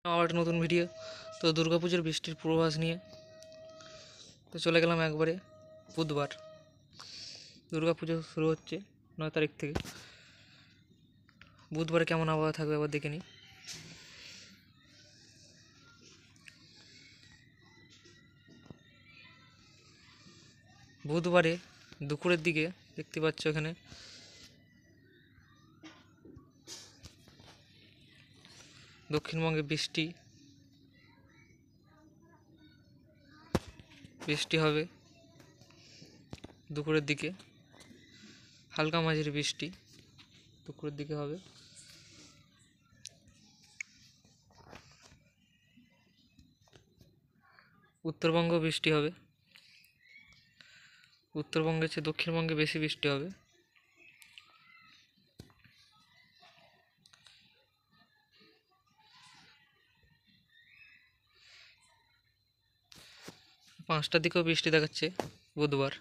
আবার একটা নতুন ভিডিও। তো দুর্গাপুজোর বৃষ্টির পূর্বাভাস নিয়ে তো চলে গেলাম একবারে বুধবার। দুর্গাপুজো শুরু হচ্ছে 9 তারিখ থেকে। বুধবারে কেমন আবহাওয়া থাকবে আবার দেখে নিই। বুধবারে দুপুরের দিকে দেখতে পাচ্ছ এখানে দক্ষিণবঙ্গে বৃষ্টি হবে। দুপুরের দিকে হালকা মাঝারি বৃষ্টি দুপুরের দিকে হবে। উত্তরবঙ্গ বৃষ্টি হবে। উত্তরবঙ্গের চেয়ে দক্ষিণবঙ্গে বেশি বৃষ্টি হবে। পাঁচটার দিকেও বৃষ্টি দেখাচ্ছে বুধবার।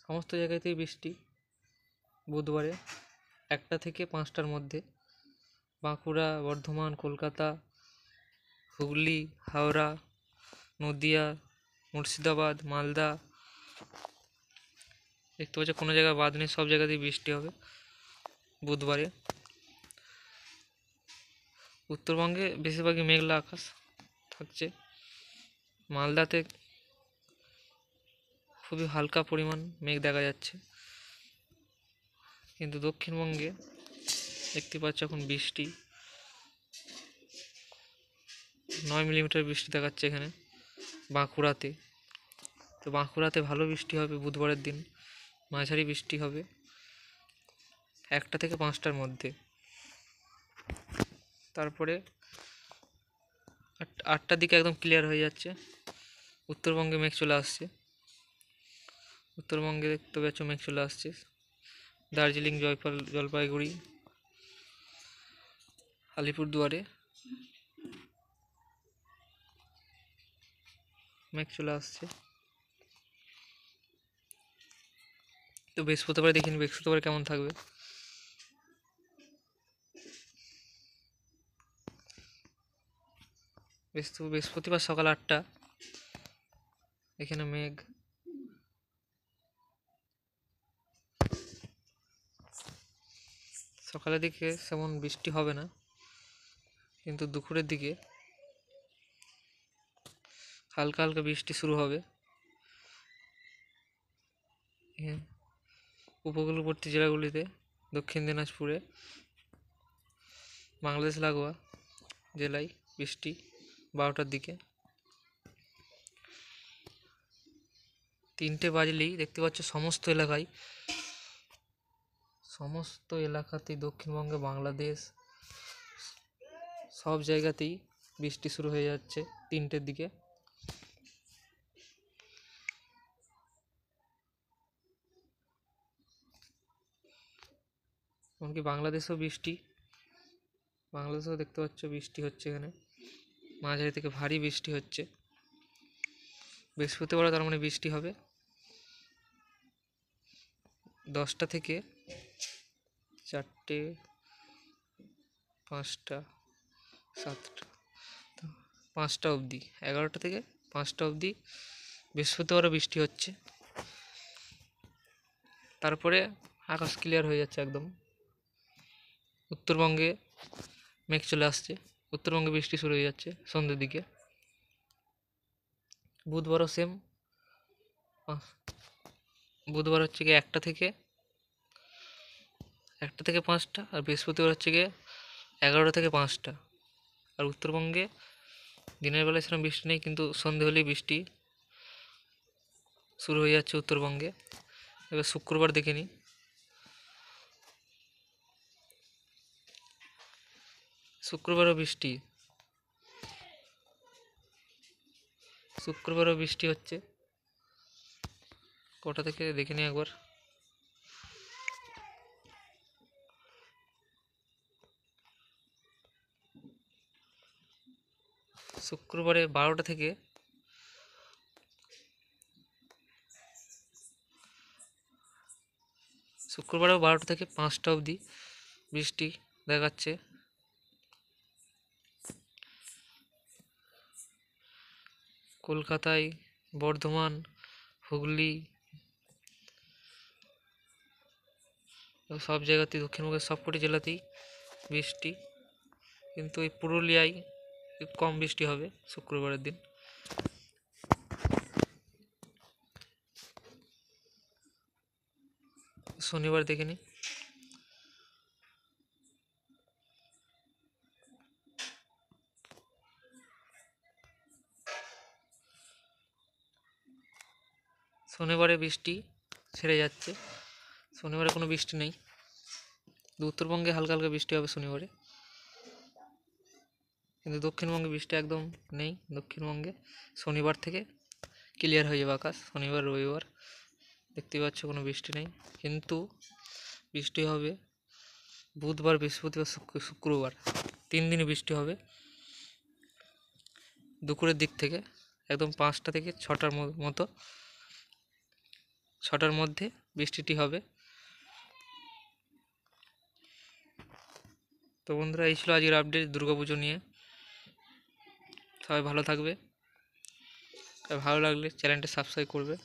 সমস্ত জায়গাতেই বৃষ্টি বুধবারে 1টা থেকে 5টার মধ্যে। বাঁকুড়া, বর্ধমান, কলকাতা, হুগলি, হাওড়া, নদিয়া, মুর্শিদাবাদ, মালদা, দেখতে পাচ্ছ কোনো জায়গায় বাদ নেই, সব জায়গাতেই বৃষ্টি হবে বুধবারে। উত্তরবঙ্গে বেশিরভাগই মেঘলা আকাশ থাকছে। মালদাতে খুবই হালকা পরিমাণ মেঘ দেখা যাচ্ছে, কিন্তু দক্ষিণবঙ্গে দেখতে পাচ্ছ এখন বৃষ্টি 9 মিলিমিটার বৃষ্টি দেখাচ্ছে এখানে বাঁকুড়াতে। তো বাঁকুড়াতে ভালো বৃষ্টি হবে বুধবারের দিন, মাঝারি বৃষ্টি হবে 1টা থেকে 5টার মধ্যে। তারপরে 8টার দিকে একদম ক্লিয়ার হয়ে যাচ্ছে। উত্তরবঙ্গে মেঘ চলে আসছে। উত্তরবঙ্গে দেখতে পাচ্ছ মেঘ চলে আসছে। দার্জিলিং, জলপাইগুড়ি, আলিপুরদুয়ারে মেঘ চলে আসছে। তো বৃহস্পতিবারে দেখিনি বৃহস্পতিবারে কেমন থাকবে। বৃহস্পতিবার সকাল 8টা এখানে মেঘ। সকালের দিকে তেমন বৃষ্টি হবে না, কিন্তু দুপুরের দিকে হালকা হালকা বৃষ্টি শুরু হবে। উপকূলবর্তী জেলাগুলিতে, দক্ষিণ দিনাজপুরে, বাংলাদেশ লাগোয়া জেলায় বৃষ্টি 12টার দিকে। 3টে বাজলেই দেখতে পাচ্ছ সমস্ত এলাকাতেই দক্ষিণবঙ্গে, বাংলাদেশ সব জায়গাতেই বৃষ্টি শুরু হয়ে যাচ্ছে 3টের দিকে। এমনকি বাংলাদেশেও দেখতে পাচ্ছ বৃষ্টি হচ্ছে এখানে, মাঝারি থেকে ভারী বৃষ্টি হচ্ছে। বৃহস্পতিবার তার মানে বৃষ্টি হবে 10টা থেকে 4টে, 5টা, 7টা, 5টা অবধি, 11টা থেকে 5টা অবধি বৃহস্পতিবারও বৃষ্টি হচ্ছে। তারপরে আকাশ ক্লিয়ার হয়ে যাচ্ছে একদম। উত্তরবঙ্গে মেঘ চলে আসছে, উত্তরবঙ্গে বৃষ্টি শুরু হয়ে যাচ্ছে সন্ধ্যের দিকে। বুধবারও সেম। বুধবার হচ্ছে গিয়ে 1টা থেকে 5টা, আর বৃহস্পতিবার হচ্ছে গিয়ে 11টা থেকে 5টা। আর উত্তরবঙ্গে দিনের বেলায় সেরকম বৃষ্টি নেই, কিন্তু সন্ধে হলেই বৃষ্টি শুরু হয়ে যাচ্ছে উত্তরবঙ্গে। এবার শুক্রবার দেখে নিই। শুক্রবারও বৃষ্টি হচ্ছে। কটা থেকে দেখে নিই একবার। শুক্রবারে 12টা থেকে শুক্রবারেও 12টা থেকে 5টা অবধি বৃষ্টি দেখাচ্ছে। কলকাতায়, বর্ধমান, হুগলি সব জায়গাতেই, দক্ষিণবঙ্গের সবকটি জেলাতেই বৃষ্টি, কিন্তু এই পুরুলিয়ায় একটু কম বৃষ্টি হবে শুক্রবারের দিন। শনিবার দেখে নিই। শনিবারে বৃষ্টি ছেড়ে যাচ্ছে, শনিবারে কোনো বৃষ্টি নেই। উত্তরবঙ্গে হালকা হালকা বৃষ্টি হবে শনিবারে, কিন্তু দক্ষিণবঙ্গে বৃষ্টি একদম নেই। দক্ষিণবঙ্গে শনিবার থেকে ক্লিয়ার হয়ে যাবে আকাশ। শনিবার রবিবার দেখতে পাচ্ছ কোনো বৃষ্টি নেই, কিন্তু বৃষ্টি হবে বুধবার, বৃহস্পতিবার, শুক্রবার, 3 দিনই বৃষ্টি হবে। দুপুরের দিক থেকে একদম 5টা থেকে 6টার মতো, 6টার মধ্যে বৃষ্টিটি হবে। তো বন্ধুরা, এই ছিল আজকের আপডেট দুর্গাপুজো নিয়ে। সবাই ভালো থাকবে, ভালো লাগলে চ্যানেলটা সাবস্ক্রাইব করবে।